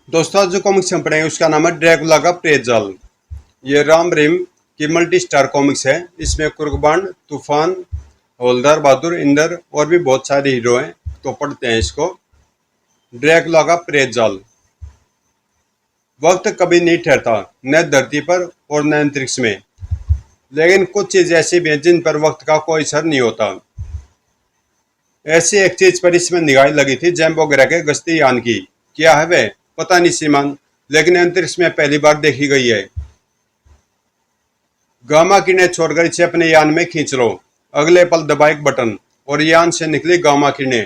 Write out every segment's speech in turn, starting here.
दोस्तों आज जो कॉमिक्स हम पढ़ेंगे उसका नाम है ड्रैकुला का प्रेत जाल। ये राम रहीम की मल्टी स्टार कॉमिक्स है। इसमें कुर्बान, तूफान, हवलदार, बहादुर, इंदर और भी बहुत सारे हीरो हैं। तो पढ़ते हैं इसको। ड्रैकुला का प्रेत जाल। वक्त कभी नहीं ठहरता, न धरती पर और न अंतरिक्ष में, लेकिन कुछ चीज ऐसी भी हैं जिन पर वक्त का कोई असर नहीं होता। ऐसी एक चीज पर इसमें निगाह लगी थी जैम्बो ग्रह के गश्ती यान की। क्या है वह पता नहीं श्रीमान, लेकिन अंतरिक्ष में पहली बार देखी गई है। गामा किरणें छोड़कर इसे अपने यान में खींच लो। अगले पल दबा एक बटन और यान से निकली गामा किरणें।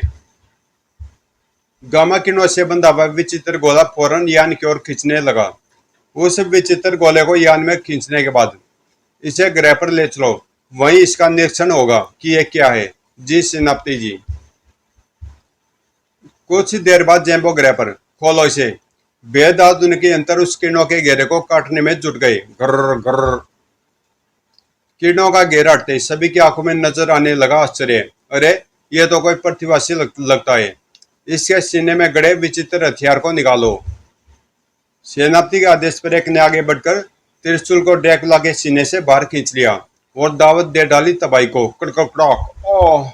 गामा किरणों से बंधा हुआ विचित्र गोला फौरन यान की ओर खींचने लगा। उस विचित्र गोले को यान में खींचने के बाद इसे ग्रह पर ले चलो, वहीं इसका निरीक्षण होगा कि यह क्या है। जी सेनापति जी। कुछ देर बाद जैम्बो ग्रह पर खोलो इसे। बेद आधुनिक यंत्र उस किरणों के घेरे को काटने में जुट गए। गर्र गर्र। किरणों का घेरा हटते सभी की आंखों में नजर आने लगा आश्चर्य। अरे ये तो कोई पृथ्वीवासी लगता है। इसके सीने में गड़े विचित्र हथियार को निकालो। सेनापति के आदेश पर एक ने आगे बढ़कर त्रिशूल को ड्रैकुला के सीने से बाहर खींच लिया और दावत दे डाली तबाही को। कड़कड़ाक। ओह।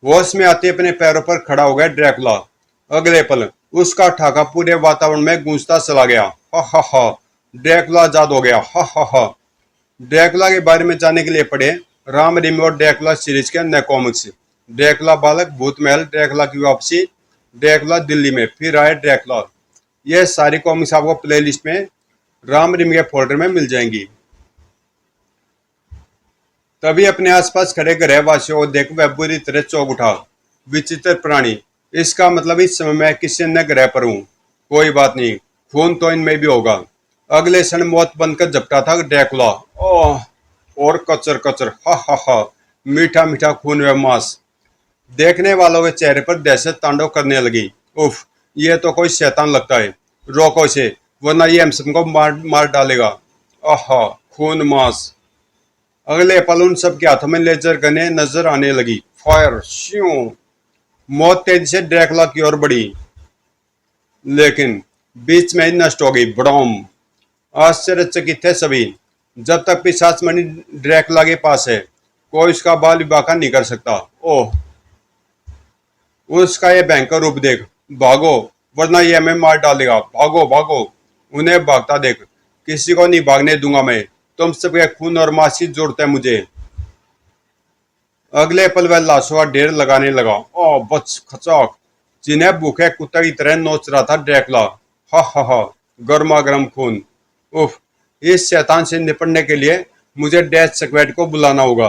होश में आते अपने पैरों पर खड़ा हो गया ड्रैकुला। अगले पल उसका ठाका पूरे वातावरण में गूंजता चला गया। हा हा हा। ड्रैकुला आजाद हो गया। हा हा हा। ड्रैकुला के बारे में जानने के लिए पढ़े राम रहीम और ड्रैकुला सीरीज के अन्य कॉमिक्स। ड्रैकुला बालक, भूत महल, ड्रैकुला की वापसी, ड्रैकुला दिल्ली में, फिर आए ड्रैकुला। यह सारी कॉमिक्स आपको प्लेलिस्ट में राम रहीम के फोल्डर में मिल जाएंगी। तभी अपने आसपास खड़े ग्रहवासियों को देख वह बुरी तरह चौंक उठा। विचित्र प्राणी, इसका मतलब इस समय मैं किसी अन्य ग्रह पर हूँ। कोई बात नहीं, खून तो इनमें भी होगा। अगले क्षण मौत बनकर झपटा था ड्रैकुला। ओह। और कचर कचर। हा हा हा। मीठा मीठा खून व मांस। देखने वालों के चेहरे पर दहशत तांडव करने लगी। उफ, ये तो कोई शैतान लगता है। रोको इसे, वरना ये हम सबको मार मार डालेगा। आहा। खून मांस। अगले पल उन सबके हाथों में लेजर गने नजर आने लगी। फायर श्यों। मौत तेजी से ड्रैकुला की ओर बढ़ी, लेकिन बीच में ही नष्ट हो गई। बड़ोम। आश्चर्यचकित थे सभी। जब तक पिशाच मणि ड्रैकुला के पास है, कोई उसका बाल विवाह नहीं कर सकता। ओह। उसका ये भयंकर रूप देख। भागो, वरना ये हमें मार डालेगा। भागो भागो। उन्हें भागता देख। किसी को नहीं भागने दूंगा मैं। तुम सबके खून और मांस की जरूरत है मुझे। अगले पल वह लाशों का ढेर लगाने लगा। ओ बच खचाक। जिन्हें भूखे कुत्ते की तरह नोच रहा था ड्रैकुला। हा हा हा। गर्मा गर्म खून। उफ। इस शैतान से निपटने के लिए मुझे डेथ स्क्वाड को बुलाना होगा।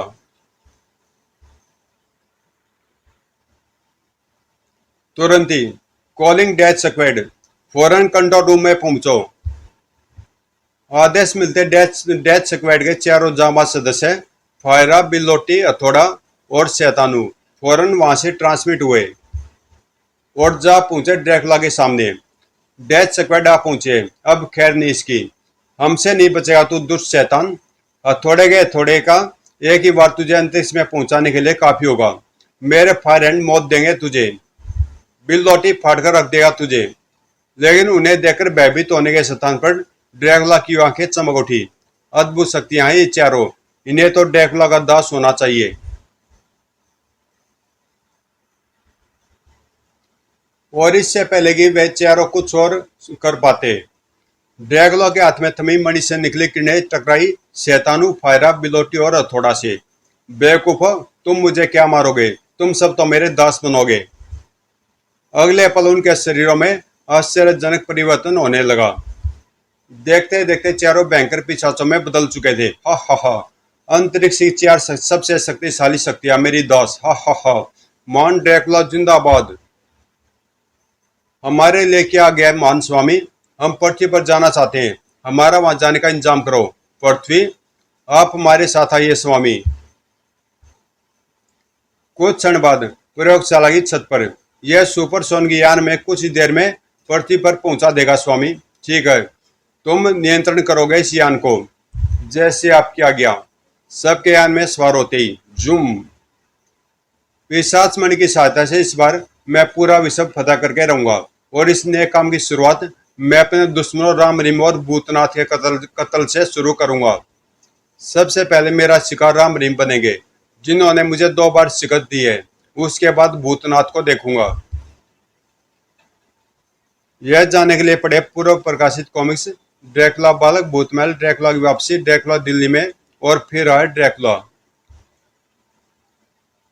तुरंत ही। Calling death squad. फौरन कंट्रोल रूम में पहुंचो। आदेश मिलते डेथ स्क्वाड के चारों जांबाज सदस्य फायरा, बिल्लोटी, हथौड़ा और शैतानू फौरन वहां से ट्रांसमिट हुए और जा पहुंचे ड्रैकुला के सामने। डेथ स्क्वाड आ पहुंचे। अब खैर नहीं इसकी। हमसे नहीं बचेगा तू दुष्ट शैतान। हथौड़े के हथौड़े का एक ही बार तुझे अंतरिक्ष में पहुंचाने के लिए काफी होगा। मेरे फायर हैंड मौत देंगे तुझे। बिल्लोटी फाड़ कर रख देगा तुझे। लेकिन उन्हें देखकर भयभीत होने के स्थान पर ड्रैकुला की आंखें चमक उठी। अद्भुत शक्तियां हैं ये चारों। इन्हें तो ड्रैकुला का दास होना चाहिए। और इससे पहले कि वे चारों कुछ और कर पाते, ड्रैकुला के हाथ में थमी मणि से निकली किरणें टकराई शैतानू, फायरा, बिलोटी और हथौड़ा से। बेवकूफ, तुम मुझे क्या मारोगे? तुम सब तो मेरे दास बनोगे। अगले पल उनके शरीरों में आश्चर्यजनक परिवर्तन होने लगा। देखते देखते चारों भयंकर पिशाचों में बदल चुके थे। हा हा हा। अंतरिक्ष की चार सबसे शक्तिशाली शक्तियां मेरी दास। हा हा हा। मान ड्रैकुला जिंदाबाद। हमारे लिए क्या गया मान स्वामी? हम पृथ्वी पर जाना चाहते हैं। हमारा वहां जाने का इंतजाम करो। पृथ्वी, आप हमारे साथ आइए स्वामी। कुछ क्षण बाद प्रयोगशाला की छत पर यह सुपरसोनिक यान में कुछ ही देर में पृथ्वी पर पहुंचा देगा स्वामी। ठीक है, तुम नियंत्रण करोगे इस यान को, जैसे आपकी आज्ञा। सबके यान में सवार होते ही जूम। पिशाच मणि की सहायता से इस बार मैं पूरा विश्व फतह करके रहूंगा और इस नए काम की शुरुआत मैं अपने दुश्मनों राम रहीम और भूतनाथ के कत्ल से शुरू करूंगा। सबसे पहले मेरा शिकार राम रहीम बनेंगे, जिन्होंने मुझे 2 बार शिकस्त दी है। उसके बाद भूतनाथ को देखूंगा। यह जानने के लिए पढ़े पूर्व प्रकाशित कॉमिक्स ड्रैकुला बालक, भूतमहल, ड्रैकुला की वापसी, ड्रैकुला दिल्ली में और फिर आए ड्रैकुला।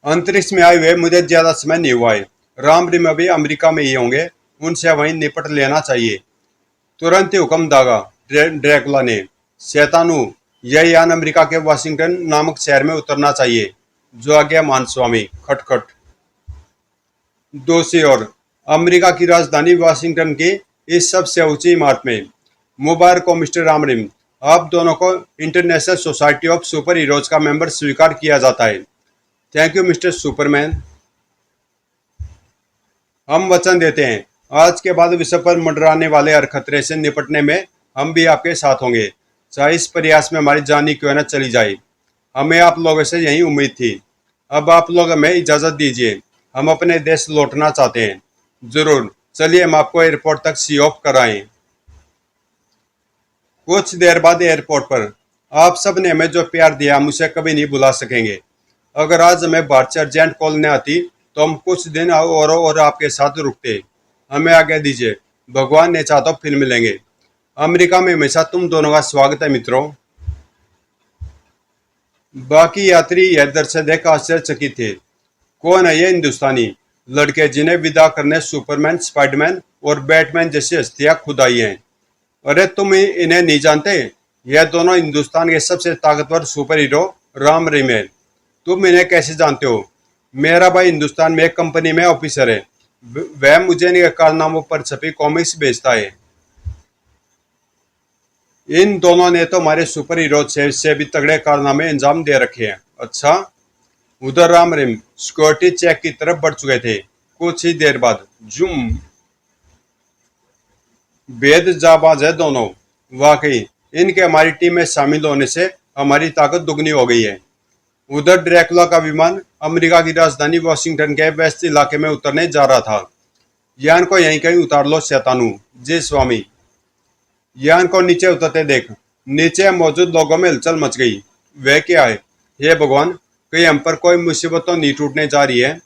अंतरिक्ष में आए हुए मुझे ज्यादा समय नहीं हुआ है। राम रहीम अभी अमेरिका में ही होंगे, उनसे वहीं निपट लेना चाहिए। तुरंत ही हुक्म दागा ड्रैकुला ने, शैतानू, यह यान अमेरिका के वाशिंगटन नामक शहर में उतरना चाहिए। जो आज्ञा मान स्वामी। खटखट। दूसरी ओर अमेरिका की राजधानी वाशिंगटन की इस सबसे ऊंची इमारत में मुबारक हो मिस्टर राम रहीम, आप दोनों को international society of super heroes का मेंबर स्वीकार किया जाता है। Thank you mister Superman. हम वचन देते हैं, आज के बाद विश्व पर मंडराने वाले हर खतरे से निपटने में हम भी आपके साथ होंगे, चाहे इस प्रयास में हमारी जान क्यों न चली जाए। हमें आप लोगों से यही उम्मीद थी। अब आप लोग हमें इजाज़त दीजिए, हम अपने देश लौटना चाहते हैं। जरूर, चलिए हम आपको एयरपोर्ट तक सी ऑफ कराएं। कुछ देर बाद एयरपोर्ट पर आप सब ने हमें जो प्यार दिया हम उसे कभी नहीं भुला सकेंगे। अगर आज हमें भारत से अर्जेंट कॉल न आती तो हम कुछ दिन और आपके साथ रुकते। हमें आगे दीजिए, भगवान ने चाहा तो फिर मिलेंगे। अमेरिका में हमेशा तुम दोनों का स्वागत है मित्रों। बाकी यात्री यह दृश्य देख आश्चर्यचकित थे। कौन है ये हिंदुस्तानी लड़के जिन्हें विदा करने सुपरमैन, स्पाइडरमैन और बैटमैन जैसी हस्तियां खुद आई हैं? अरे तुम इन्हें नहीं जानते? यह दोनों हिंदुस्तान के सबसे ताकतवर सुपर हीरो राम रहीम है। तुम इन्हें कैसे जानते हो? मेरा भाई हिंदुस्तान में एक कंपनी में ऑफिसर है। वह मुझे इनके कारनामों पर छपी कॉमिक्स बेचता है। इन दोनों ने तो हमारे सुपर हीरो से भी तगड़े कारनामे अंजाम दे रखे हैं। अच्छा, उधर राम रहीम सिक्योरिटी चेक की तरफ बढ़ चुके थे। कुछ ही देर बाद जुम। बेद जाबाज है दोनों। वाकई इनके हमारी टीम में शामिल होने से हमारी ताकत दुगनी हो गई है। उधर ड्रैकुला का विमान अमेरिका की राजधानी वाशिंगटन के वेस्ट इलाके में उतरने जा रहा था। यान को यहीं कहीं उतार लो शैतानू। जी स्वामी। यान को नीचे उतरते देख नीचे मौजूद लोगों में हलचल मच गई। वह क्या है? हे भगवान, कहीं हम पर कोई मुसीबत तो नहीं टूटने जा रही है।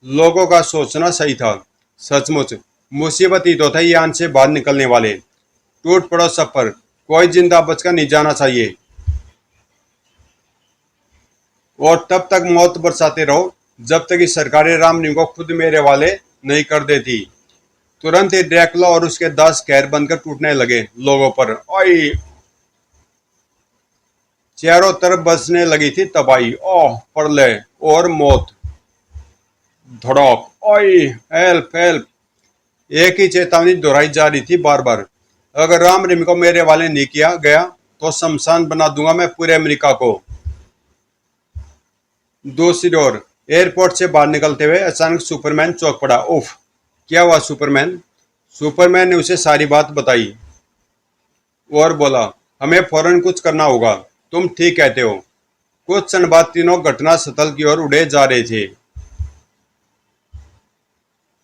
लोगों का सोचना सही था। सचमुच मुसीबत ही तो था यान से बाहर निकलने वाले। टूट पड़ो सब पर, कोई जिंदा बचकर नहीं जाना चाहिए। और तब तक मौत बरसाते रहो जब तक कि सरकारें राम रहीम को खुद मेरे वाले नहीं कर देती। तुरंत ही ड्रैकुला और उसके दास कहर बनकर टूटने लगे लोगों पर। ओए! चारों तरफ बसने लगी थी तबाही, ओह प्रलय और मौत। धड़क! ओए! Help help! एक ही चेतावनी दोहराई जा रही थी बार बार। अगर राम रहीम को मेरे वाले नहीं किया गया तो शमशान बना दूंगा मैं पूरे अमेरिका को। दूसरी ओर एयरपोर्ट से बाहर निकलते हुए अचानक सुपरमैन चौंक पड़ा। उफ! क्या हुआ सुपरमैन? सुपरमैन ने उसे सारी बात बताई और बोला, हमें फौरन कुछ करना होगा। तुम ठीक कहते हो। कुछ क्षण बाद तीनों घटना स्थल की ओर उड़े जा रहे थे।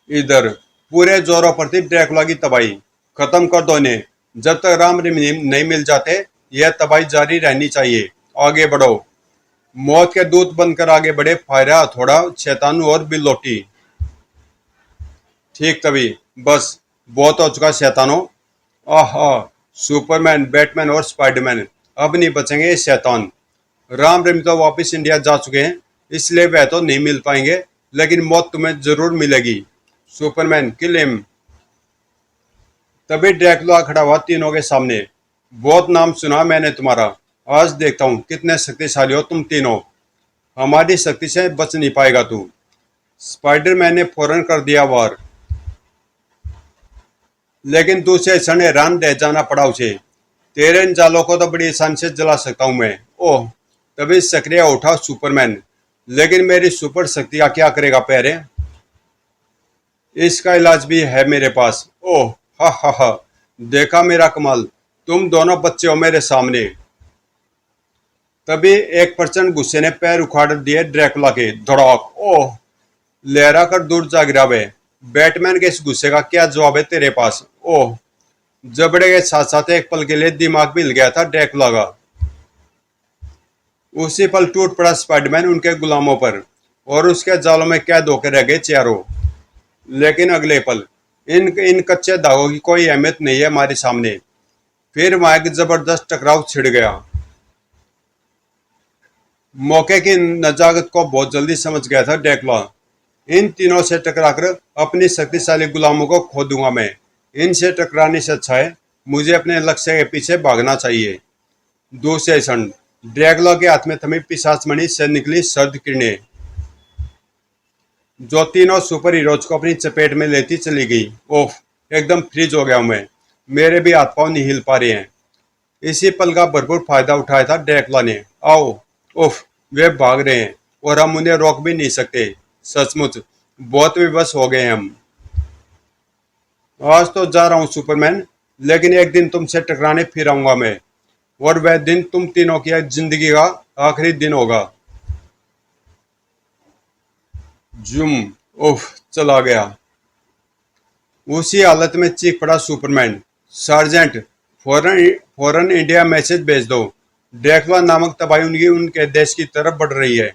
इधर पूरे जोरों पर थी ड्रैकुला की तबाही। खत्म कर दो इन्हें। जब तक राम रहीम नहीं मिल जाते यह तबाही जारी रहनी चाहिए। आगे बढ़ो। मौत के दूत बनकर आगे बढ़े फायरा, हथौड़ा, शैतानू और बिल्लोटी। ठीक तभी बस बहुत हो चुका शैतानों। आहा! सुपरमैन, बैटमैन और स्पाइडरमैन अब नहीं बचेंगे ये शैतान। राम रहीम तो वापस इंडिया जा चुके हैं, इसलिए वह तो नहीं मिल पाएंगे, लेकिन मौत तुम्हें जरूर मिलेगी। Superman kill him. तभी ड्रैकुला खड़ा हुआ तीनों के सामने। बहुत नाम सुना मैंने तुम्हारा, आज देखता हूँ कितने शक्तिशाली हो तुम तीनों। हमारी शक्ति से बच नहीं पाएगा तू। स्पाइडरमैन ने फौरन कर दिया वार, लेकिन दूसरे क्षण हैरान रह जाना पड़ा उसे। तेरे इन जालों को तो बड़ी आसानी से जला सकता हूं मैं। ओह! तभी सक्रिय उठा सुपरमैन, लेकिन मेरी सुपर शक्ति का क्या करेगा प्यारे? इसका इलाज भी है मेरे पास। ओह! हा हा हा! देखा मेरा कमाल? तुम दोनों बच्चे हो मेरे सामने। तभी एक प्रचंड गुस्से ने पैर उखाड़ दिए ड्रैकुला के। धड़ाक! ओह! लहरा कर दूर जा गिरा वे। बैटमैन के इस गुस्से का क्या जवाब है तेरे पास? ओह, जबड़े के साथ साथ एक पल के लिए दिमाग भी हिल गया था ड्रैकुला का। उसी पल टूट पड़ा स्पाइडरमैन उनके गुलामों पर और उसके जालों में कैद होकर रह गए चारों। लेकिन अगले पल इन इन कच्चे दागों की कोई अहमियत नहीं है हमारे सामने। फिर वहां एक जबरदस्त टकराव छिड़ गया। मौके की नजाकत को बहुत जल्दी समझ गया था ड्रैकुला। इन तीनों से टकराकर अपनी शक्तिशाली गुलामों को खो दूंगा मैं। इनसे टकराने से अच्छा है मुझे अपने लक्ष्य के पीछे भागना चाहिए। दूसरे क्षण ड्रैकुला के हाथ में थमी पिशाचमणि से निकली सर्द किरणें, जो तीनों सुपर हीरोज को अपनी चपेट में लेती चली गई। ओफ, एकदम फ्रीज हो गया हूं मैं। मेरे भी हाथ पांव नहीं हिल पा रहे हैं। इसी पल का भरपूर फायदा उठाया था ड्रैकुला ने। आओ। उफ, वे भाग रहे हैं और हम उन्हें रोक भी नहीं सकते। सचमुच बहुत विवश हो गए हम। आज तो जा रहा हूँ सुपरमैन, लेकिन एक दिन तुमसे टकराने फिर आऊंगा मैं, और वह दिन तुम तीनों की जिंदगी का आखिरी दिन होगा। जुम। उफ, चला गया। उसी हालत में चीख पड़ा सुपरमैन, सार्जेंट, फौरन फौरन इंडिया मैसेज भेज दो। ड्रैकुला नामक तबाही उनके देश की तरफ बढ़ रही है।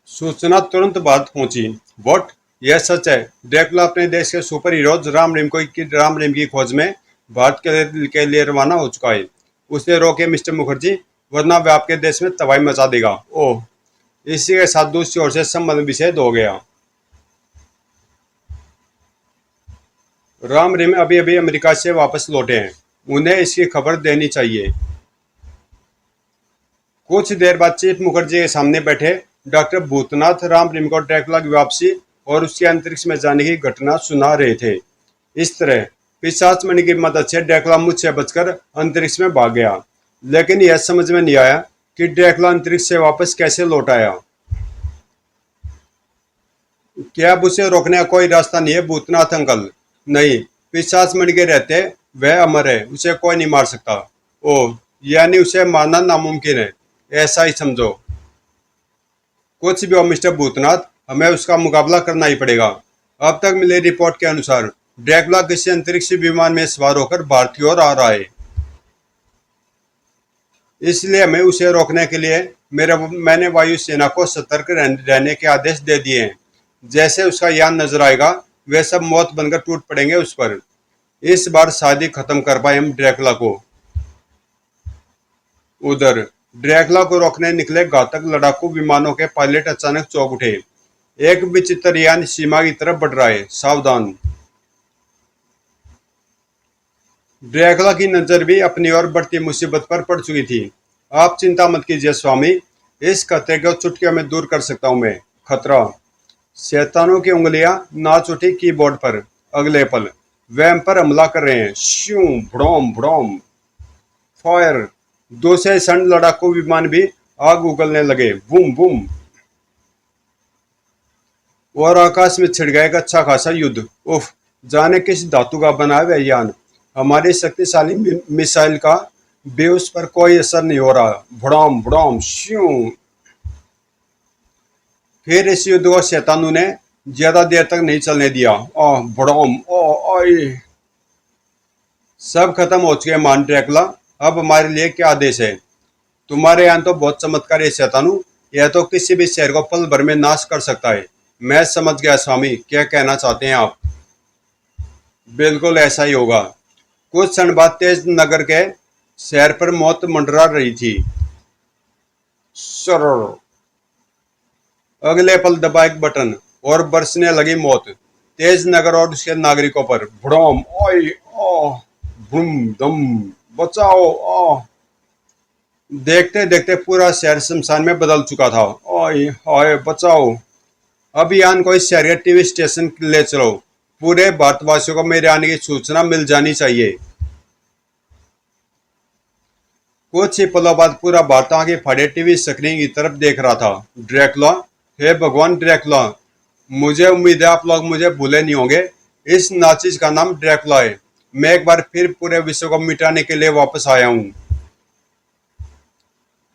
सूचना तुरंत बाद पहुंची। वॉट? यह सच है। ड्रैकुला अपने देश के सुपर हीरोज राम रहीम की खोज में भारत के लिए रवाना हो चुका है। उसे रोके मिस्टर मुखर्जी, वरना वह आपके देश में तबाही मचा देगा। ओह, इसी के साथ दूसरी ओर से संबंध विच्छेद हो गया। राम रहीम अभी अभी अमेरिका से वापस लौटे हैं, उन्हें इसकी खबर देनी चाहिए। कुछ देर बाद चीफ मुखर्जी के सामने बैठे डॉक्टर भूतनाथ राम रहीम को ड्रैकुला की वापसी और उसके अंतरिक्ष में जाने की घटना सुना रहे थे। इस तरह पिशाचमणि की मदद से ड्रैकुला मुझसे बचकर अंतरिक्ष में भाग गया, लेकिन यह समझ में नहीं आया कि ड्रैकुला अंतरिक्ष से वापस कैसे लौट आया। क्या अब उसे रोकने का कोई रास्ता नहीं है भूतनाथ अंकल? नहीं, पिशाचमणि के रहते वह अमर है, उसे कोई नहीं मार सकता। ओह, यानी उसे मारना नामुमकिन है, ऐसा ही समझो। कुछ भी हो मिस्टर भूतनाथ, हमें उसका मुकाबला करना ही पड़ेगा। अब तक मिली रिपोर्ट के अनुसार ड्रैकुला किसी अंतरिक्ष विमान में सवार होकर भारत की ओर आ रहा है। इसलिए हमें उसे रोकने के लिए मैंने वायुसेना को सतर्क रहने के आदेश दे दिए हैं। जैसे उसका यान नजर आएगा वे सब मौत बनकर टूट पड़ेंगे उस पर। इस बार शादी खत्म कर पाए हम ड्रैकुला को। उधर ड्रैकुला को रोकने निकले घातक लड़ाकू विमानों के पायलट अचानक चौंक उठे। एक विचित्र यान सीमा की तरफ बढ़ रहा है, सावधान। ड्रैकुला की नजर भी अपनी ओर बढ़ती मुसीबत पर पड़ चुकी थी। आप चिंता मत कीजिए स्वामी, इस खतरे को चुटकियों में दूर कर सकता हूं मैं। खतरा। शैतानों की उंगलियां नाच उठी कीबोर्ड पर। अगले पल वे हम पर हमला कर रहे हैं। श्यू, भड़ोम भड़ोम, फायर। दूसरे क्षण लड़ाकू विमान भी आग उगलने लगे। Boom boom. और आकाश में छिड़ गया एक अच्छा खासा युद्ध। उफ, जाने किस धातु का बना है वह यान। हमारी शक्तिशाली मिसाइल का भी उस पर कोई असर नहीं हो रहा। भड़ोम भड़ोम श्यू। फिर इस युद्ध को शैतानों ने ज्यादा देर तक नहीं चलने दिया। ओह भड़ोम, ओ आई। सब खत्म हो चुके मान ड्रैकुला, अब हमारे लिए क्या आदेश है? तुम्हारे यहाँ तो बहुत चमत्कार है शैतानू, यह तो किसी भी शहर को पल भर में नाश कर सकता है। मैं समझ गया स्वामी, क्या कहना चाहते हैं आप? बिल्कुल ऐसा ही होगा। कुछ क्षण बाद तेज नगर के शहर पर मौत मंडरा रही थी। सरर। अगले पल दबा एक बटन और बरसने लगी मौत तेज नगर और उसके नागरिकों पर। भड़ोम, ओए, ओह, भूम दम, बचाओ, ओह। देखते देखते पूरा शहर शमशान में बदल चुका था। ओए हाय, बचाओ। अब यान को इस शहर के टीवी स्टेशन ले चलो। पूरे भारतवासियों को मेरे आने की सूचना मिल जानी चाहिए। कुछ ही पलों बाद पूरा भारत आगे फाड़े टीवी स्क्रीन की तरफ देख रहा था। ड्रैकुला, हे भगवान ड्रैकुला, मुझे उम्मीद है आप लोग मुझे भूले नहीं होंगे। इस नाचीज का नाम ड्रैकुला है। मैं एक बार फिर पूरे विश्व को मिटाने के लिए वापस आया हूँ,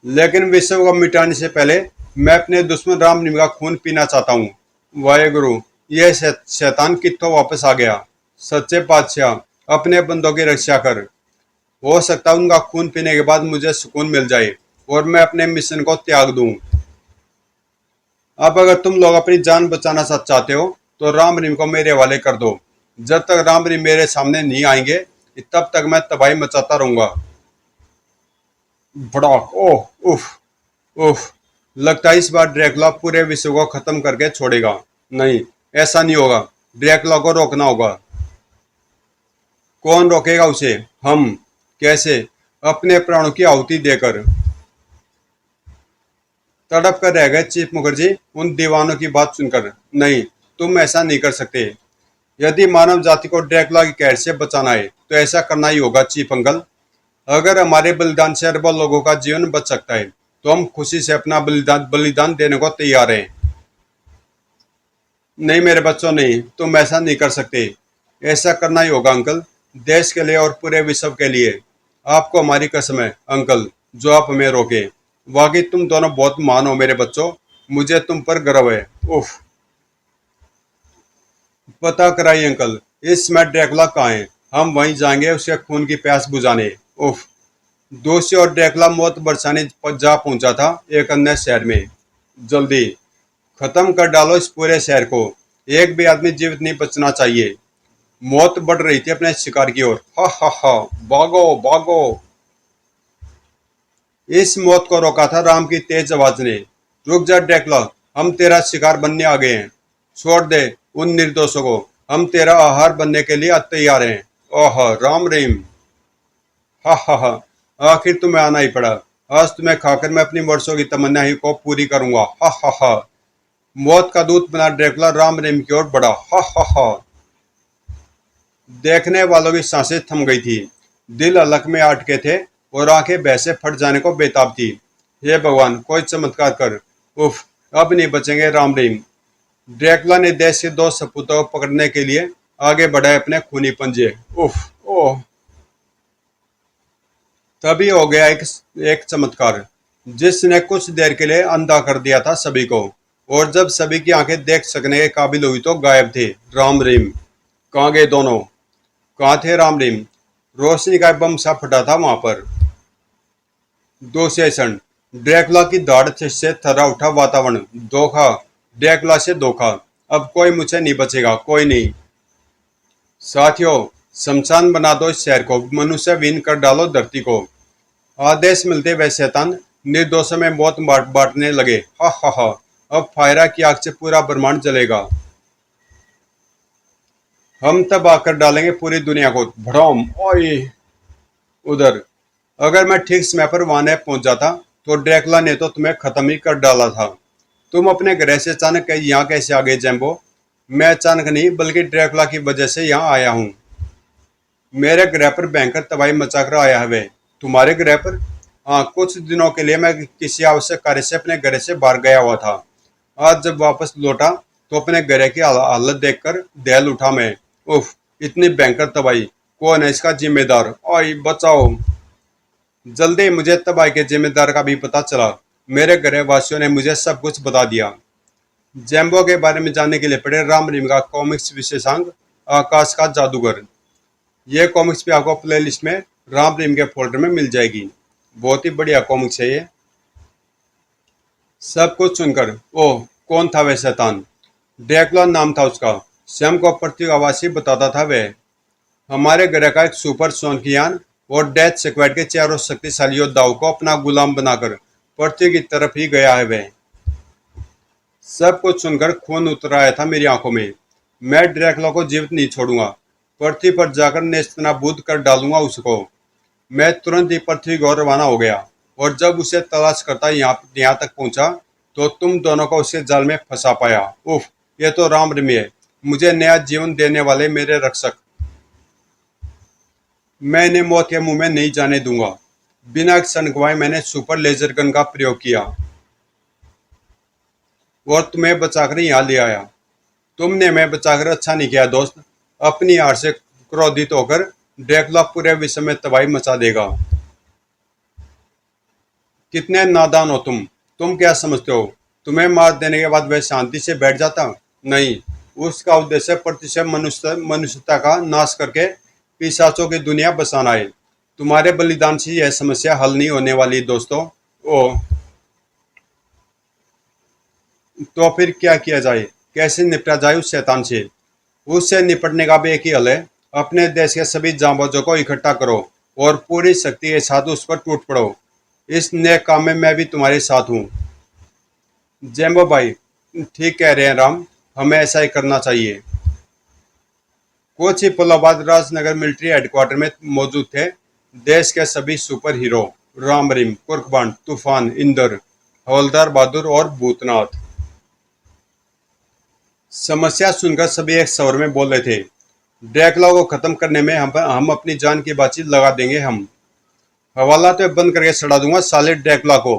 लेकिन विश्व को मिटाने से पहले मैं अपने दुश्मन रामनिम का खून पीना चाहता हूँ। वाहेगुरु, यह शैतान कित्थों वापस आ गया। सच्चे पातशाह, अपने बंदों की रक्षा कर। हो सकता है उनका खून पीने के बाद मुझे सुकून मिल जाए और मैं अपने मिशन को त्याग दूं। अब अगर तुम लोग अपनी जान बचाना चाहते हो तो राम रहीम को मेरे हवाले कर दो। जब तक राम रहीम मेरे सामने नहीं आएंगे तब तक मैं तबाही मचाता रहूंगा। भड़ाक, ओह, उफ, उफ। लगता है इस बार ड्रैकुला पूरे विश्व को खत्म करके छोड़ेगा। नहीं, ऐसा नहीं होगा। ड्रैकुला को रोकना होगा। कौन रोकेगा उसे? हम। कैसे? अपने प्राणों की आहुति देकर। तड़प कर रह गए चीफ मुखर्जी उन दीवानों की बात सुनकर। नहीं, तुम ऐसा नहीं कर सकते। यदि मानव जाति को ड्रैकुला की कहर से बचाना है तो ऐसा करना ही होगा चीफ अंकल। अगर हमारे बलिदान से अरबों लोगों का जीवन बच सकता है तो हम खुशी से अपना बलिदान देने को तैयार हैं। नहीं मेरे बच्चों, नहीं, तुम ऐसा नहीं कर सकते। ऐसा करना ही होगा अंकल, देश के लिए और पूरे विश्व के लिए। आपको हमारी कसम है अंकल, जो आप हमें रोके। वाकई तुम दोनों बहुत महान हो मेरे बच्चों, मुझे तुम पर गर्व है। उफ। पता कराइए अंकल, इस समय ड्रैकुला कहाँ है? हम वहीं जाएंगे उसके खून की प्यास बुझाने। उफ। दोषी और ड्रैकुला मौत बरसाने जा पहुंचा था एक अन्य शहर में। जल्दी खत्म कर डालो इस पूरे शहर को। एक भी आदमी जीवित नहीं बचना चाहिए। मौत बढ़ रही थी अपने शिकार की ओर। हा हा हा, भागो भागो। इस मौत को रोका था राम की तेज आवाज ने। रुक जा ड्रैकुला, हम तेरा शिकार बनने आ गए हैं। छोड़ दे उन निर्दोषों को, हम तेरा आहार बनने के लिए तैयार हैं। ओह राम रहीम। हा हा हा, आखिर तुम्हें आना ही पड़ा। आज तुम्हें खाकर मैं अपनी वर्षों की तमन्ना ही को पूरी करूंगा। हा हा हा। मौत का दूत बना ड्रैकुला राम रहीम की ओर बढ़ा। हा हा हा। देखने वालों की सांसें थम गई थी, दिल अलग में अटके थे और आंखें भय से फट जाने को बेताब थी। हे भगवान, कोई चमत्कार कर। उफ, अब नहीं बचेंगे राम रहीम। ड्रैकुला ने देश के दो सपूतों को पकड़ने के लिए आगे बढ़ाए अपने खूनी पंजे। उफ, ओह। तभी हो गया एक चमत्कार जिसने कुछ देर के लिए अंधा कर दिया था सभी को। और जब सभी की आंखें देख सकने के काबिल हुई तो गायब थे राम रहीम। कहाँ गए दोनों? कहाँ थे राम रहीम? रोशनी का बम सा फटा था वहां पर। दो सेशन। ड्रैकुला की दाढ़ से थर्रा उठा वातावरण। धोखा, ड्रैकुला से धोखा। अब कोई मुझसे नहीं बचेगा, कोई नहीं। साथियों, शमशान बना दो इस शहर को, मनुष्य विहीन कर डालो धरती को। आदेश मिलते वह शैतान निर्दोषों में मौत बांटने लगे। हा हा हा। अब फायरा की आग से पूरा ब्रह्मांड जलेगा। हम तब आकर डालेंगे पूरी दुनिया को। भड़ोम, ओए। उधर, अगर मैं ठीक समय पर वहां न पहुंच जाता तो ड्रैकुला ने तो तुम्हें खत्म ही कर डाला था। तुम अपने ग्रह से अचानक यहाँ कैसे आ गए जैम्बो? मैं अचानक नहीं बल्कि ड्रैकुला की वजह से यहाँ आया हूँ। मेरे ग्रह पर भयंकर तबाही मचाकर आया है वह। तुम्हारे ग्रह पर? हाँ, कुछ दिनों के लिए मैं किसी आवश्यक कार्य से अपने ग्रह से बाहर गया हुआ था। आज जब वापस लौटा तो अपने ग्रह की हालत देखकर दहल उठा मैं। उफ, इतनी भयंकर तबाही। कौन है इसका जिम्मेदार? ओए बचाओ। जल्दी, मुझे तबाही के जिम्मेदार का भी पता चला। मेरे ग्रह वासियों ने मुझे सब कुछ बता दिया। जैम्बो के बारे में जानने के लिए पढ़े राम रहीम का कॉमिक्स विशेषांक आकाश का जादूगर। ये कॉमिक्स भी आपको प्ले लिस्ट में राम रहीम के फोल्डर में मिल जाएगी। बहुत ही बढ़िया कॉमिक्स है ये। सब कुछ सुनकर, ओह, कौन था वह शैतान? ड्रैकुला नाम था उसका। स्वयं को प्रतिवासी बताता था वह। हमारे ग्रह का एक सुपर सोनिकयान और डेथ स्क्वाड के चारों शक्तिशाली योद्धाओं को अपना गुलाम बनाकर पृथ्वी की तरफ ही गया है वह। सब कुछ सुनकर खून उतर आया था मेरी आंखों में। मैं ड्रैकुला को जीवित नहीं छोड़ूंगा। पृथ्वी पर जाकर नेस्तनाबूद कर डालूंगा उसको। मैं तुरंत ही पृथ्वी की ओर रवाना हो गया और जब उसे तलाश करता यहाँ तक पहुंचा तो तुम दोनों को उसके जाल में फंसा पाया। उफ, ये तो राम रहीम है, मुझे नया जीवन देने वाले मेरे रक्षक। मैं इन्हें मौत के मुंह में नहीं जाने दूंगा। बिना क्षण गवाए मैंने सुपर लेजर गन का प्रयोग किया और तुम्हें बचाकर यहाँ ले आया। तुमने मैं बचाकर अच्छा नहीं किया दोस्त। अपनी हार से क्रोधित होकर ड्रैकुला पूरे विश्व में तबाही मचा देगा। कितने नादान हो तुम क्या समझते हो? तुम्हें मार देने के बाद वह शांति से बैठ जाता? नहीं, उसका उद्देश्य प्रतिशत मनुष्यता का नाश करके पिशाचों की दुनिया बसाना है। तुम्हारे बलिदान से यह समस्या हल नहीं होने वाली दोस्तों। ओ, तो फिर क्या किया जाए? कैसे निपटा जाए उस शैतान से? उससे निपटने का भी एक ही हल है। अपने देश के सभी जांबाजों को इकट्ठा करो और पूरी शक्ति के साथ उस पर टूट पड़ो। इस नेक काम में मैं भी तुम्हारे साथ हूँ। जैम्बो भाई ठीक कह रहे हैं राम, हमें ऐसा ही करना चाहिए। कुछ ही पलों बाद राजनगर मिलिट्री हेडक्वार्टर में मौजूद थे देश के सभी सुपर हीरो, राम रहीम, कुर्कबान, तूफान, इंदर, हवलदार बहादुर और भूतनाथ। समस्या सुनकर सभी एक स्वर में बोल रहे थे, ड्रैकुला को खत्म करने में हम अपनी जान की बातचीत लगा देंगे। हम हवाला तो बंद करके सड़ा दूंगा साले ड्रैकुला को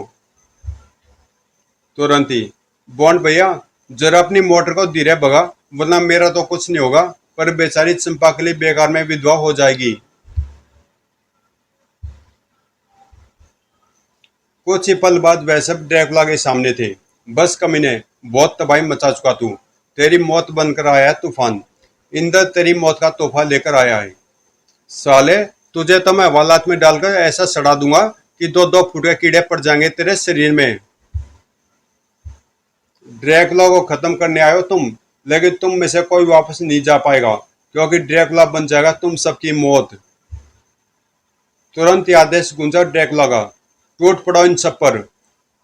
तुरंत ही। बॉन्ड भैया जरा अपनी मोटर को धीरे भगा, वरना मेरा तो कुछ नहीं होगा, पर बेचारी चंपा के लिए बेकार में विधवा हो जाएगी। कुछ ही पल बाद वह सब ड्रैकुला के सामने थे। बस कमीने, बहुत तबाही मचा चुका तू। तेरी मौत बनकर आया है तूफान। इंद्र तेरी मौत का तोहफा लेकर आया है। साले तुझे तो मैं हवालात में डालकर ऐसा सड़ा दूंगा कि 2-2 फुट के कीड़े पड़ जाएंगे तेरे शरीर में। ड्रैकुला को खत्म करने आए हो तुम, लेकिन तुम में से कोई वापस नहीं जा पाएगा, क्योंकि ड्रैकुला बन जाएगा तुम सबकी मौत। तुरंत ही आदेश गूंजा ड्रैकुला का, टूट पड़ो इन सब पर।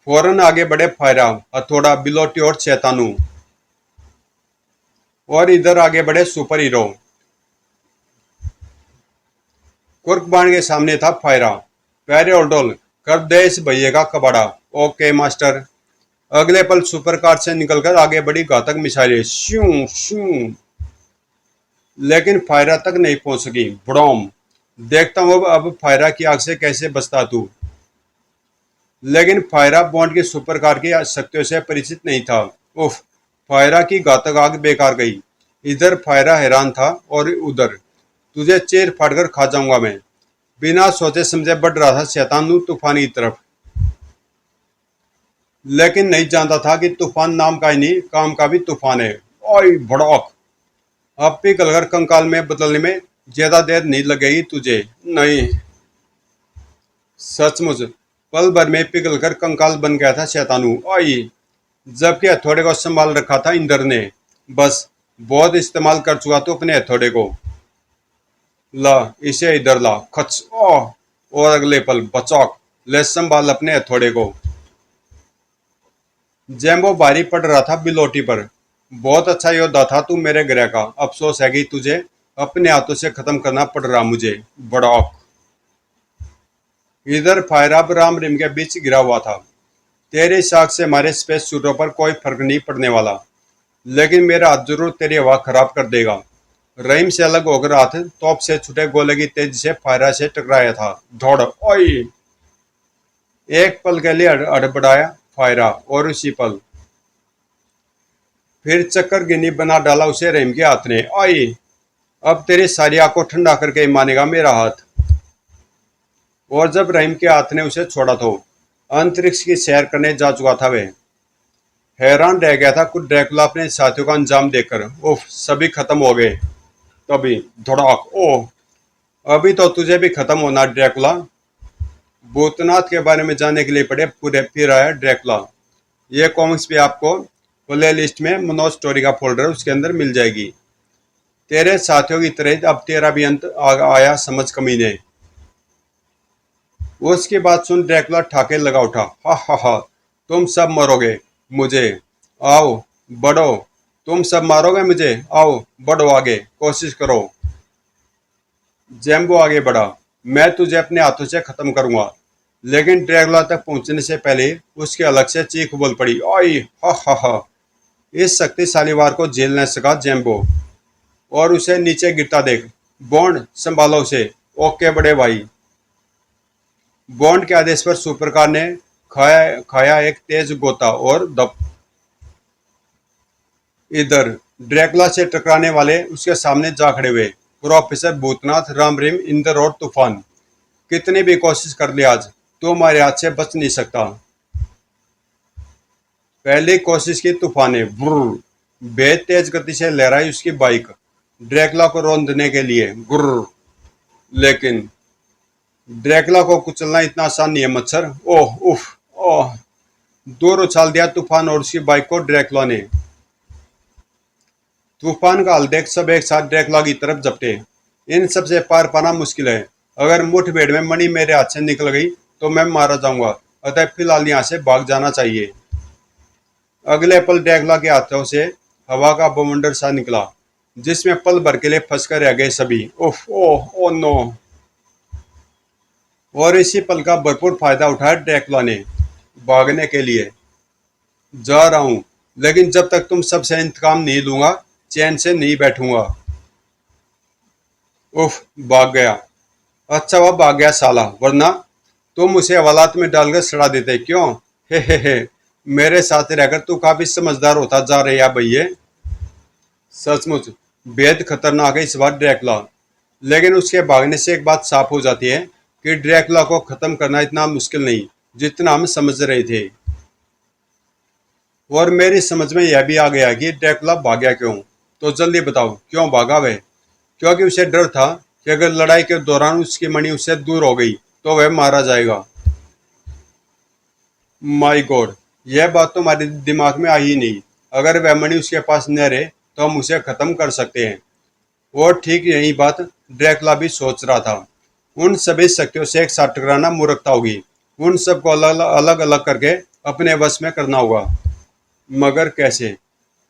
फौरन आगे बढ़े फायरा, हथौड़ा, बिलोटी और शैतानू। और इधर आगे बढ़े सुपर हीरो। कुर्कबान के सामने था फायरा। पैरे और डोल कर दे इस भैये का कबाड़ा। Okay master. अगले पल सुपर कार से निकलकर आगे बढ़ी घातक मिसाइलें, श्यूं श्यूं। लेकिन फायरा तक नहीं पहुंच सकी। ब्रोम, देखता हूं अब फायरा की आग से कैसे बचता तू। लेकिन फायरा बॉन्ड की सुपर कार की शक्तियों से परिचित नहीं था। उफ, फायरा की घातक आग बेकार गई। इधर फायरा हैरान था और उधर तुझे चीर फाड़ कर खा जाऊंगा मैं। बिना सोचे समझे बढ़ रहा था शैतान तूफान की तरफ, लेकिन नहीं जानता था कि तूफान नाम का ही नहीं, काम का भी तूफान है। ओए भड़क, अब पिघलकर कंकाल में बदलने में ज्यादा देर नहीं लगेगी तुझे। नहीं, सचमुच पल भर में पिघलकर कंकाल बन गया था शैतानू। ओए, जबकि हथौड़े को संभाल रखा था इंद्र ने। बस बहुत इस्तेमाल कर चुका तो अपने हथौड़े को। ला इसे इधर ला, खच। ओह, और अगले पल बचौक, ले संभाल अपने हथौड़े को। जैम्बो भारी पड़ रहा था बिलोटी पर। बहुत अच्छा योद्धा था तू मेरे ग्रह का, अफसोस है कि तुझे अपने हाथों से खत्म करना पड़ रहा मुझे। बड़ौक। इधर फायर अब राम रिम के बीच गिरा हुआ था। तेरे शाख से हमारे स्पेस सूटों पर कोई फर्क नहीं पड़ने वाला, लेकिन मेरा हाथ जरूर तेरी हवा खराब कर देगा। रहीम से अलग होकर हाथ तोप से छुटे गोले की तेजी से फायरा से टकराया था। दौड़। ओए, एक पल के लिए अड़बड़ाया फायरा, और उसी पल फिर चक्कर गिनी बना डाला उसे रहीम के हाथ ने। ओए, अब तेरी सारी आंख को ठंडा करके ही मानेगा मेरा हाथ। और जब रहीम के हाथ ने उसे छोड़ा तो अंतरिक्ष की सैर करने जा चुका था। वह हैरान रह गया था कुछ ड्रैकुला अपने साथियों का अंजाम देखकर। उफ, सभी खत्म हो गए। तभी धड़ाक। ओह, अभी तो तुझे भी खत्म होना ड्रैकुला। भूतनाथ के बारे में जानने के लिए पढ़े पूरे फिर आया ड्रैकुला। ये कॉमिक्स भी आपको प्ले लिस्ट में मनोज स्टोरी का फोल्डर है, उसके अंदर मिल जाएगी। तेरे साथियों की तरह अब तेरा भी अंत आया समझ कमीने। उसकी बात सुन ड्रैकुला ठाके लगा उठा। हा हा हा, तुम सब मरोगे मुझे, आओ बढ़ो। तुम सब मारोगे मुझे, आओ बढ़ो आगे, कोशिश करो। जैम्बो आगे बढ़ा। मैं तुझे अपने हाथों से खत्म करूंगा। लेकिन ड्रैकुला तक पहुंचने से पहले उसके अलग से चीख बोल पड़ी। ओए, हा हा हा। इस शक्तिशाली वार को झेल न सका जैम्बो, और उसे नीचे गिरता देख। बॉन्ड संभालो उसे। ओके बड़े भाई। बॉन्ड के आदेश पर सुपरकार ने खाया एक तेज गोता और इधर ड्रैकुला से टकराने वाले उसके सामने जा खड़े हुए। प्रोफेसर भूतनाथ, राम रहीम, इंद्र और तूफान, कितनी भी कोशिश कर ली आज तो हमारे हाथ से बच नहीं सकता। पहली कोशिश की तूफान ने, बेहद तेज गति से लहराई उसकी बाइक ड्रैकुला को रौंदने के लिए, गुर्र। लेकिन ड्रैकुला को कुचलना इतना आसान नहीं है मच्छर। ओह उफ ओह, दूर उछाल दिया तूफान और उसकी बाइक को ड्रैकुला ने। तूफान का हाल देख सब एक साथ ड्रैकुला की तरफ झपटे। इन सबसे पार पाना मुश्किल है। अगर मुठभेड़ में मणि मेरे हाथ से निकल गई तो मैं मारा जाऊंगा, अतः फिलहाल यहाँ से भाग जाना चाहिए। अगले पल ड्रैकुला के हाथों से हवा का बवंडर सा निकला, जिसमें पल भर के लिए फंस कर रह गए सभी। उफ ओह ओ नो। और इसी पल का भरपूर फायदा उठाया ड्रैकुला ने भागने के लिए। जा रहा हूं, लेकिन जब तक तुम सबसे इंतकाम नहीं लूंगा चैन से नहीं बैठूंगा। उफ, भाग गया। अच्छा वह भाग गया साला, वरना तुम उसे हवालात में डालकर सड़ा देते। क्यों? हे, मेरे साथ रहकर तू काफी समझदार होता जा रही है भैया। सचमुच बेहद खतरनाक है इस बार ड्रैकुला। लेकिन उसके भागने से एक बात साफ हो जाती है कि ड्रैकुला को खत्म करना इतना मुश्किल नहीं जितना हम समझ रहे थे। और मेरी समझ में यह भी आ गया कि ड्रैकुला भागा क्यों। तो जल्दी बताओ क्यों भागा वह? क्योंकि उसे डर था कि अगर लड़ाई के दौरान उसकी मणि उससे दूर हो गई तो वह मारा जाएगा। माय गॉड, यह बात तो हमारे दिमाग में आई ही नहीं। अगर वह मणि उसके पास न रहे तो हम उसे खत्म कर सकते हैं। और ठीक यही बात ड्रैकुला भी सोच रहा था। उन सभी शक्तियों से एक साथ टकराना मूर्खता होगी। उन सबको अलग अलग करके अपने वश में करना होगा। मगर कैसे?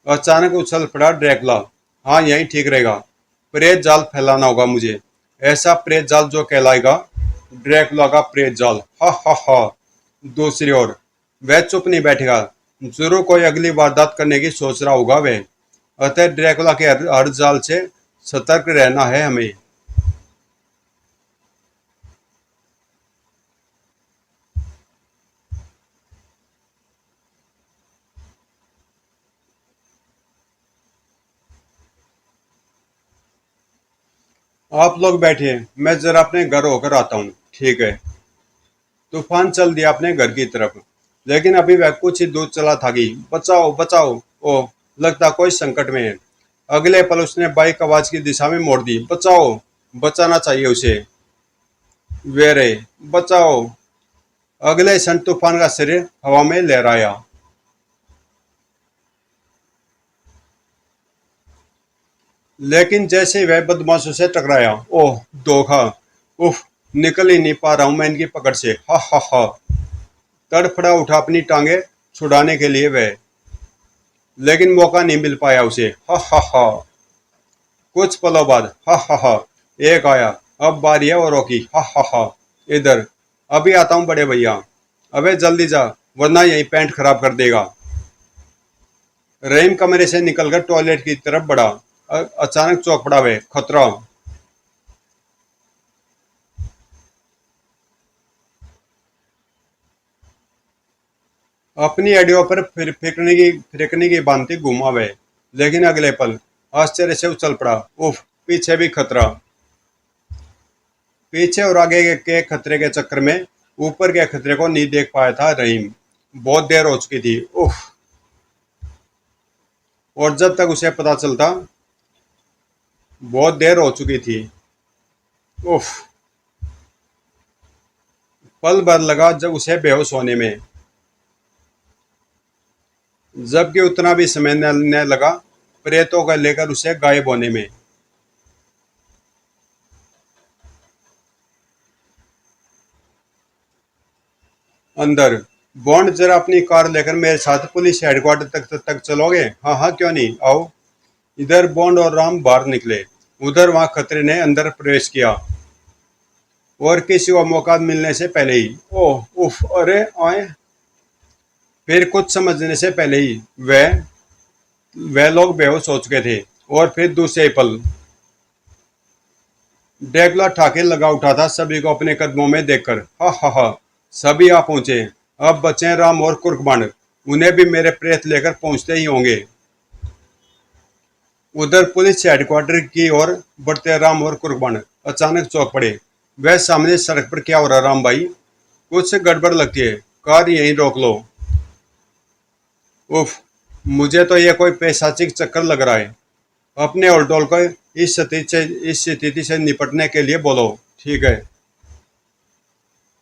अचानक उछल पड़ा ड्रैकुला। हाँ, यही ठीक रहेगा। प्रेत जाल फैलाना होगा मुझे, ऐसा प्रेत जाल जो कहलाएगा ड्रैकुला का प्रेत जाल। हा हा हा। दूसरी ओर वह चुप नहीं बैठेगा, जरूर कोई अगली वारदात करने की सोच रहा होगा वह। अतः ड्रैकुला के हर जाल से सतर्क रहना है हमें। आप लोग बैठिए, मैं जरा अपने घर होकर आता हूँ। ठीक है। तूफान चल दिया अपने घर की तरफ, लेकिन अभी वह कुछ ही दूर चला था कि बचाओ बचाओ, ओ लगता कोई संकट में है। अगले पल उसने बाइक आवाज की दिशा में मोड़ दी। बचाओ, बचाना चाहिए उसे। वेरे, बचाओ। अगले क्षण तूफान का शरीर हवा में लहराया, लेकिन जैसे ही वह बदमाशों से टकराया, ओह धोखा। उफ, निकल ही नहीं पा रहा हूं मैं इनकी पकड़ से। हा हा हा। तड़फड़ा उठा अपनी टांगे छुड़ाने के लिए वह, लेकिन मौका नहीं मिल पाया उसे। हा हा हा। कुछ पलों बाद हा हा हा एक आया। अब बारी है और रोकी। हा हा हा। इधर, अभी आता हूँ बड़े भैया। अबे जल्दी जा, वरना यही पैंट खराब कर देगा। रहीम कमरे से निकलकर टॉयलेट की तरफ बढ़ा। अचानक चौंक पड़ा वह। खतरा। अपनी अडियों पर फिर फेंकने की भांति घूमा वह, लेकिन अगले पल आश्चर्य से उछल पड़ा। उफ, पीछे भी खतरा। पीछे और आगे के खतरे के चक्कर में ऊपर के खतरे को नहीं देख पाया था रहीम। बहुत देर हो चुकी थी। उफ। और जब तक उसे पता चलता, बहुत देर हो चुकी थी। उफ। पल भर लगा जब उसे बेहोश होने में, जबकि उतना भी समय न लगा प्रेतों का लेकर उसे गायब होने में। अंदर, बॉन्ड जरा अपनी कार लेकर मेरे साथ पुलिस हेडक्वार्टर तक चलोगे? हाँ हाँ, क्यों नहीं, आओ। इधर बॉन्ड और राम बाहर निकले। उधर वहां खतरे ने अंदर प्रवेश किया, और किसी को मौका मिलने से पहले ही, ओह उफ, अरे आए। फिर कुछ समझने से पहले ही वह लोग बेहोश हो चुके थे। और फिर दूसरे ही पल ड्रैकुला ठाके लगा उठा था सभी को अपने कदमों में देखकर। हा हा हा। सभी आ पहुंचे। अब बचे राम और कुर्कमंड, उन्हें भी मेरे प्रेत लेकर पहुंचते ही होंगे। उधर पुलिस हेडक्वार्टर की ओर बढ़ते राम और कुर्बान अचानक चौंक पड़े। वह सामने सड़क पर क्या हो रहा राम भाई? कुछ गड़बड़ लगती है, कार यहीं रोक लो। उफ, मुझे तो ये कोई पैशाचिक चक्कर लग रहा है। अपने ऑल्टोल को इस स्थिति से निपटने के लिए बोलो। ठीक है।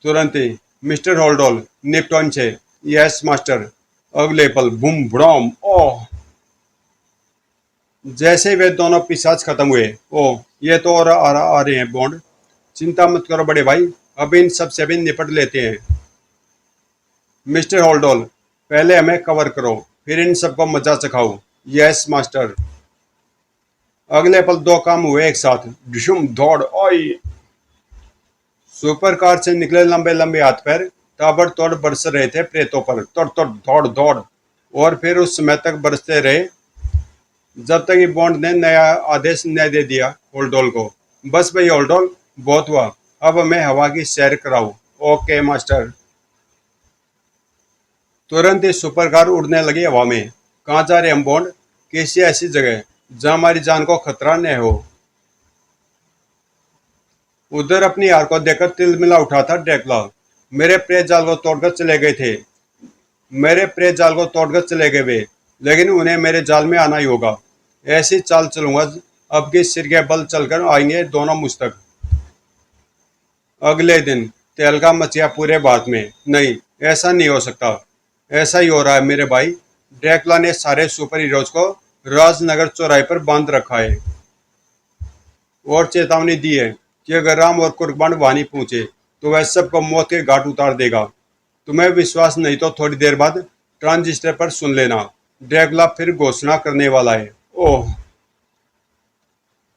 तुरंत ही मिस्टर होल्डोल निपटन से। Yes master. अगले पल बूम भड़ाम ओह। जैसे वे दोनों पिशाच खत्म हुए, ओह ये तो और आ रहे हैं बॉन्ड। चिंता मत करो बड़े भाई, अब इन सब से भी निपट लेते हैं। मिस्टर होल्डोल, पहले हमें कवर करो, फिर इन सबको मजा चखाओ। Yes master. अगले पल दो काम हुए एक साथ। डिशुम दौड़ ओई। सुपर कार से निकले लंबे लंबे हाथ पैर ताबड़तोड़ बरस रहे थे प्रेतों पर। तोड़ तोड़ दौड़ दौड़। और फिर उस समय तक बरसते रहे जब तक ये बॉन्ड ने नया आदेश न दे दिया होल्डोल को। बस भाई होल्डोल, बहुत हुआ, अब हमें हवा की सैर कराओ। Okay master. तुरंत ही सुपर कार उड़ने लगी हवा में। कहाँ जा रहे हम बॉन्ड? किसी ऐसी जगह जहाँ हमारी जान को खतरा न हो। उधर अपनी हार को देखकर तिलमिला उठा था ड्रैकुला। मेरे प्रेत जाल को तोड़कर चले गए थे। मेरे प्रेत जाल को तोड़कर चले गए वे, लेकिन उन्हें मेरे जाल में आना ही होगा। ऐसी चाल चलूंगा अब कि सिर के बल चलकर आएंगे दोनों मुझ तक। अगले दिन तहलका मचिया पूरे भारत में। नहीं, ऐसा नहीं हो सकता। ऐसा ही हो रहा है मेरे भाई। ड्रैकुला ने सारे सुपर हीरोज को राजनगर चौराहे पर बांध रखा है और चेतावनी दी है कि अगर राम और कुर्बान वहां नहीं पहुंचे तो वह सबको मौत के घाट उतार देगा। तुम्हें विश्वास नहीं तो थोड़ी देर बाद ट्रांजिस्टर पर सुन लेना। ड्रैकुला फिर घोषणा करने वाला है। ओह।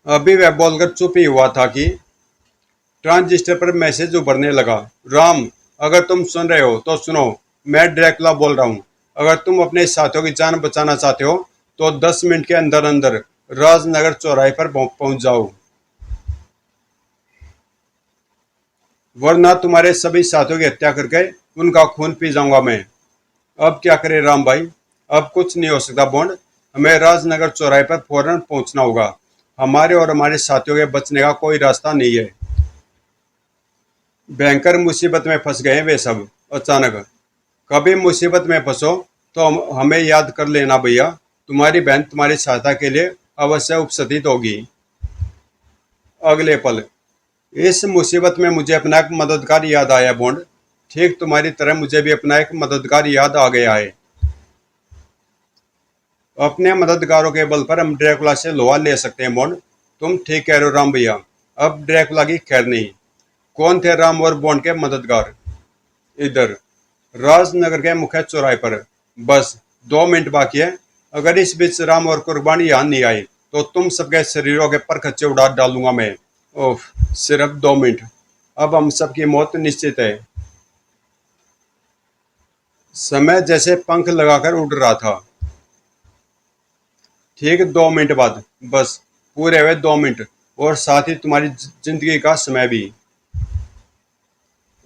अभी वह बोलकर चुप ही हुआ था कि ट्रांजिस्टर पर मैसेज उभरने लगा। राम, अगर तुम सुन रहे हो तो सुनो, मैं ड्रैकुला बोल रहा हूँ। अगर तुम अपने साथियों की जान बचाना चाहते हो तो 10 मिनट के अंदर अंदर राजनगर चौराहे पर पहुंच जाओ, वरना तुम्हारे सभी साथियों की हत्या करके उनका खून पी जाऊंगा मैं। अब क्या करे राम भाई? अब कुछ नहीं हो सकता बॉन्ड। हमें राजनगर चौराहे पर फौरन पहुंचना होगा। हमारे और हमारे साथियों के बचने का कोई रास्ता नहीं है। भयंकर मुसीबत में फंस गए वे सब अचानक। कभी मुसीबत में फंसो तो हमें याद कर लेना भैया। तुम्हारी बहन तुम्हारी सहायता के लिए अवश्य उपस्थित होगी। अगले पल इस मुसीबत में मुझे अपना एक मददगार याद आया बॉन्ड। ठीक तुम्हारी तरह मुझे भी अपना एक मददगार याद आ गया है। अपने मददगारों के बल पर हम ड्रैकुला से लोहा ले सकते हैं बॉन्ड। तुम ठीक कह रहे हो राम भैया। अब ड्रैकुला की खैर नहीं। कौन थे राम और बॉन्ड के मददगार? इधर राजनगर के मुख्य चौराहे पर बस 2 मिनट बाकी है। अगर इस बीच राम और कुर्बानी यहाँ नहीं आई तो तुम सबके शरीरों के परखच्चे उड़ा डालूंगा मैं। ओह, सिर्फ 2 मिनट। अब हम सबकी मौत निश्चित है। समय जैसे पंख लगाकर उड़ रहा था। ठीक 2 मिनट बाद, बस पूरे हुए 2 मिनट और साथ ही तुम्हारी जिंदगी का समय भी।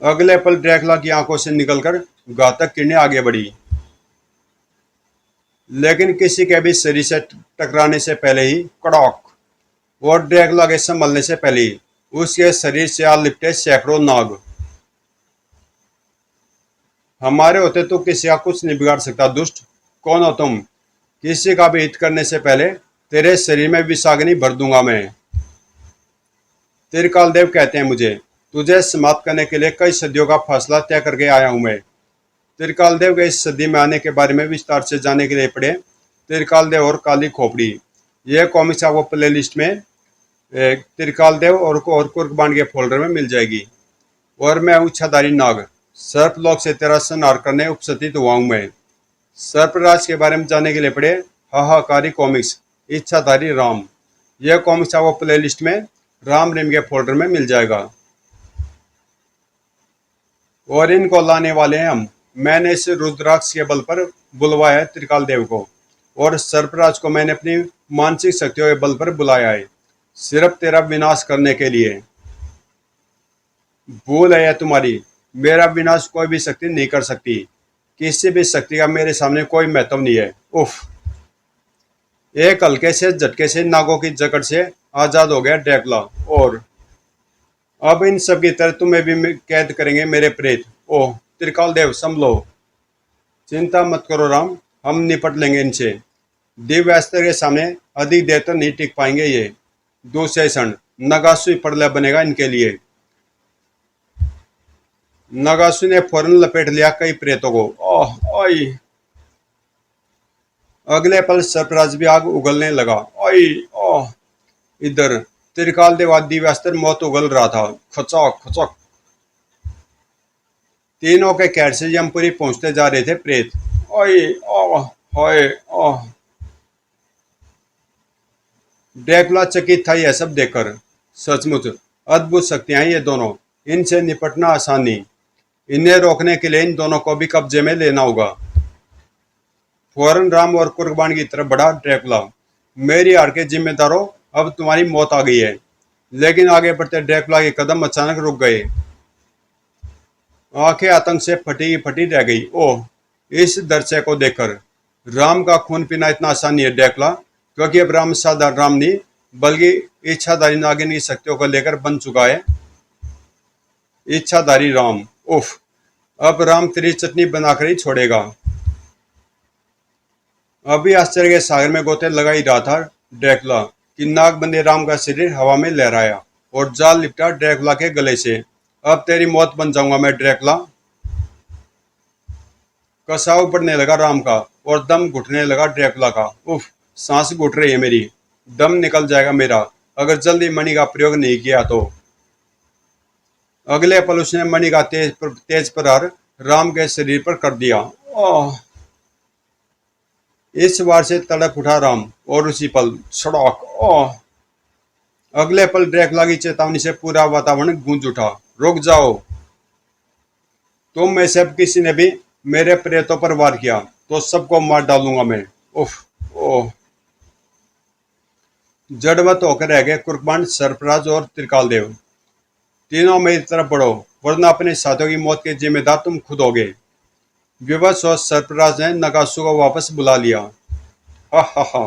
अगले पल ड्रैकुला की आंखों से निकलकर घातक किरणें आगे बढ़ी, लेकिन किसी के भी शरीर से टकराने से पहले ही कड़ाक, और ड्रैकुला के संभलने से पहले ही उसके शरीर से आ लिपटे सैकड़ों नाग। हमारे होते तो किसी का कुछ नहीं बिगाड़ सकता दुष्ट। कौन हो तुम? किसी का भी हित करने से पहले तेरे शरीर में विषाग्नि भर दूंगा मैं। त्रिकाल देव कहते हैं मुझे। तुझे समाप्त करने के लिए कई सदियों का फैसला तय करके आया हूं मैं। त्रिकाल देव के इस सदी में आने के बारे में विस्तार से जानने के लिए पढ़े त्रिकाल देव और काली खोपड़ी। यह कॉमिक्स आपको प्ले लिस्ट में त्रिकाल देव और कुर्बान के फोल्डर में मिल जाएगी। और मैं हूँ इच्छाधारी नाग। सर्पलोक से तेरा संहार करने उपस्थित हुआ हूँ मैं। सर्पराज के बारे में जानने के लिए पढ़े हाहाकारी कॉमिक्स इच्छाधारी राम। यह कॉमिक्स आपको प्ले लिस्ट में राम रेम के फोल्डर में मिल जाएगा। और इनको लाने वाले हैं हम। मैंने इस रुद्राक्ष के बल पर बुलवाया है त्रिकाल देव को, और सर्पराज को मैंने अपनी मानसिक शक्तियों के बल पर बुलाया है, सिर्फ तेरा विनाश करने के लिए। भूल है तुम्हारी, मेरा विनाश कोई भी शक्ति नहीं कर सकती। किसी भी शक्ति का मेरे सामने कोई महत्व नहीं है। उफ। एक हल्के से झटके से नागों की जकड़ से आजाद हो गया ड्रैकुला। और अब इन सब की तरह तुम्हें भी कैद करेंगे मेरे प्रेत। ओह त्रिकाल देव संभलो, चिंता मत करो राम, हम निपट लेंगे इनसे। दिव्य अस्त्र के सामने अधिक देर तक नहीं टिक पाएंगे ये। दूसरे क्षण नगासु प्रलय बनेगा इनके लिए। नगासु ने फौरन लपेट लिया कई प्रेतों को। ओह ओई, अगले पल सर्पराज भी आग उगलने लगा। ओई ओह, इधर त्रिकाल देव दिव्य अस्त्र मौत उगल रहा था। खचक खचक, तीनों के कहर से यमपुरी पहुंचते जा रहे थे प्रेत। ओए ओह, होए ओह, ड्रैकुला चकित था यह सब देखकर। सचमुच अद्भुत शक्तियां हैं ये दोनों, इनसे निपटना आसान नहीं। इन्हें रोकने के लिए इन दोनों को भी कब्जे में लेना होगा। फौरन राम और कुर्बान की तरफ बढ़ा ड्रैकुला। मेरी हार के जिम्मेदार हो, अब तुम्हारी मौत आ गई है। लेकिन आगे बढ़ते ड्रैकुला के कदम अचानक रुक गए। आंखें आतंक से फटी फटी रह गई। ओह, इस दृश्य को देखकर राम का खून पीना इतना आसान नहीं है ड्रैकुला, क्योंकि अब राम साधारण राम नहीं बल्कि इच्छाधारी नागिन की शक्तियों को लेकर बन चुका है। इच्छाधारी राम, उफ, अब राम तेरी चटनी बनाकर ही छोड़ेगा। अभी आश्चर्य के सागर में गोते लगा ही रहा था ड्रैकुला कि नागबंदी राम का शरीर हवा में लहराया और जाल लिपटा ड्रैकुला के गले से। अब तेरी मौत बन जाऊंगा मैं ड्रैकुला। कसाव बढ़ने लगा राम का और दम घुटने लगा ड्रैकुला का। उफ, सांस घुट रही है मेरी, दम निकल जाएगा मेरा अगर जल्दी मणि का प्रयोग नहीं किया तो। अगले पल उसने मणि का तेज प्रहार राम के शरीर पर कर दिया। ओह, इस बार से तड़प उठा राम और उसी पल सड़क। ओह, अगले पल ड्रैकुला की चेतावनी से पूरा वातावरण गूंज उठा। रुक जाओ, तुम में से अब किसी ने भी मेरे प्रेतों पर वार किया तो सबको मार डालूंगा मैं। उफ, ओह, जड़वत होकर रह गए कुर्बान, सरफराज और त्रिकाल देव। तीनों मेरी तरफ बढ़ो, वरना अपने साथियों की मौत के जिम्मेदार तुम खुद होगे। विवश और सरफराज ने नगासु को वापस बुला लिया। हा हा हा,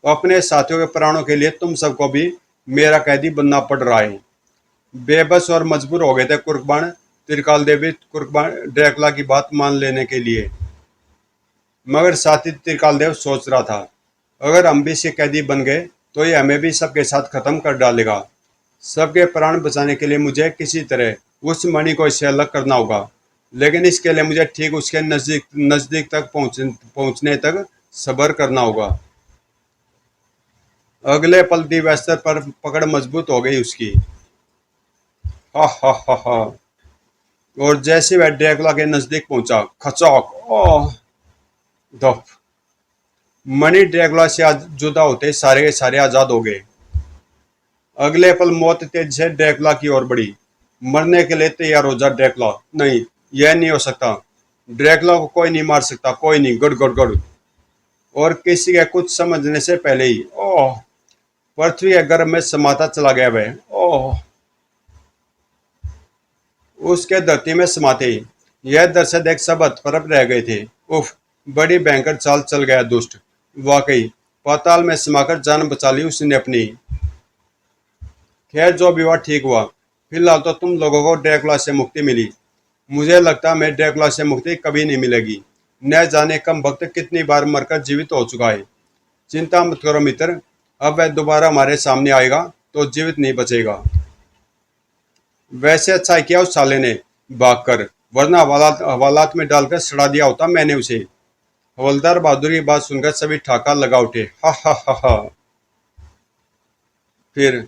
अपने साथियों के प्राणों के लिए तुम सबको भी मेरा कैदी बनना पड़ रहा है। बेबस और मजबूर हो गए थे कुर्बान त्रिकाल देवी कुर्बान ड्रैकुला की बात मान लेने के लिए। मगर साथी त्रिकाल देव सोच रहा था, अगर हम भी इसके कैदी बन गए तो ये हमें भी सबके साथ खत्म कर डालेगा। सबके प्राण बचाने के लिए मुझे किसी तरह उस मणि को इससे अलग करना होगा, लेकिन इसके लिए मुझे ठीक उसके नजदीक नजदीक तक पहुंचने तक सब्र करना होगा। अगले पल दिव्य स्तर पर पकड़ मजबूत हो गई उसकी। हा हा हा हा, और जैसे वह ड्रैकुला के नजदीक पहुंचा, खचौक, ओह, दफ, मणि ड्रैकुला से जुदा होते सारे के सारे आजाद हो गए। अगले पल मौत तेज से ड्रैकुला की ओर बढ़ी। मरने के लिए तैयार हो जा ड्रैकुला। नहीं, यह नहीं हो सकता। ड्रैकुला को कोई नहीं मार सकता, कोई नहीं। Good good good. और किसी के कुछ समझने से पहले ही ओह, पृथ्वी के गर्भ में समाता चला गया वह। ओह, उसके धरती में समाते ही यह दृश्य देख सब हतप्रभ रह गए थे। उफ, बड़ी भयंकर चाल चल गया दुष्ट। वाकई पाताल में समाकर जान बचा ली उसने अपनी। खैर, जो भी हुआ ठीक हुआ। फिलहाल तो तुम लोगों को ड्रैकुला से मुक्ति मिली। मुझे लगता है ड्रैकुला से मुक्ति कभी नहीं मिलेगी। न जाने कम भक्त कितनी बार मरकर जीवित हो चुका है। चिंता मत करो मित्र, अब वह दोबारा हमारे सामने आएगा तो जीवित नहीं बचेगा। वैसे अच्छा किया उस साले ने भागकर, वरना हवालात में डालकर सड़ा दिया होता मैंने उसे। हवलदार बहादुर की बात सुनकर सभी ठाका लगा उठे। हा हा हा हा। फिर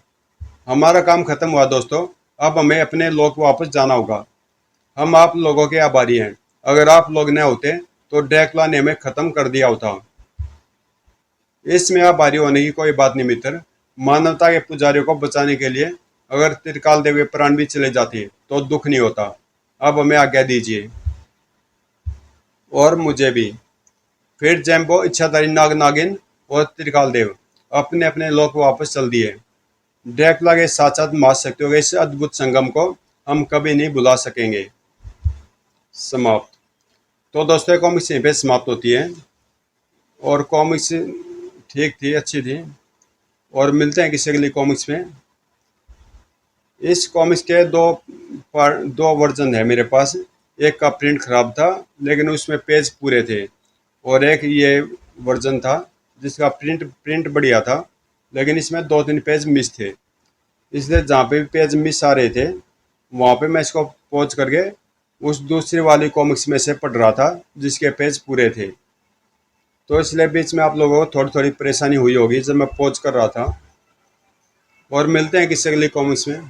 हमारा काम खत्म हुआ दोस्तों। अब हमें अपने लोग वापस जाना होगा। हम आप लोगों के आभारी हैं। अगर आप लोग न होते तो ड्रैकुला ने हमें खत्म कर दिया होता। इसमें आभारी होने की कोई बात नहीं मित्र। मानवता के पुजारियों को बचाने के लिए अगर त्रिकाल देव के प्राण भी चले जाते तो दुख नहीं होता। अब हमें आज्ञा दीजिए। और मुझे भी। फिर जैम्बो, इच्छाधारी नाग नागिन और त्रिकाल देव अपने अपने लोक वापस चल दिए। ड्रैकुला के साथ साथ महाशक्तियों के इस अद्भुत संगम को हम कभी नहीं भुला सकेंगे। समाप्त। तो दोस्तों, कॉमिक्स यहीं पे समाप्त होती है। और कॉमिक्स ठीक थी, अच्छी थी। और मिलते हैं किसी अगली कॉमिक्स में। इस कॉमिक्स के दो वर्जन है मेरे पास। एक का प्रिंट खराब था लेकिन उसमें पेज पूरे थे, और एक ये वर्जन था जिसका प्रिंट बढ़िया था लेकिन इसमें 2-3 पेज मिस थे। इसलिए जहाँ पे भी पेज मिस आ रहे थे वहाँ पे मैं इसको पॉज करके उस दूसरी वाली कॉमिक्स में से पढ़ रहा था जिसके पेज पूरे थे। तो इसलिए बीच में आप लोगों को थोड़ी थोड़ी परेशानी हुई होगी जब मैं पॉज कर रहा था। और मिलते हैं किसी अगली कॉमिक्स में।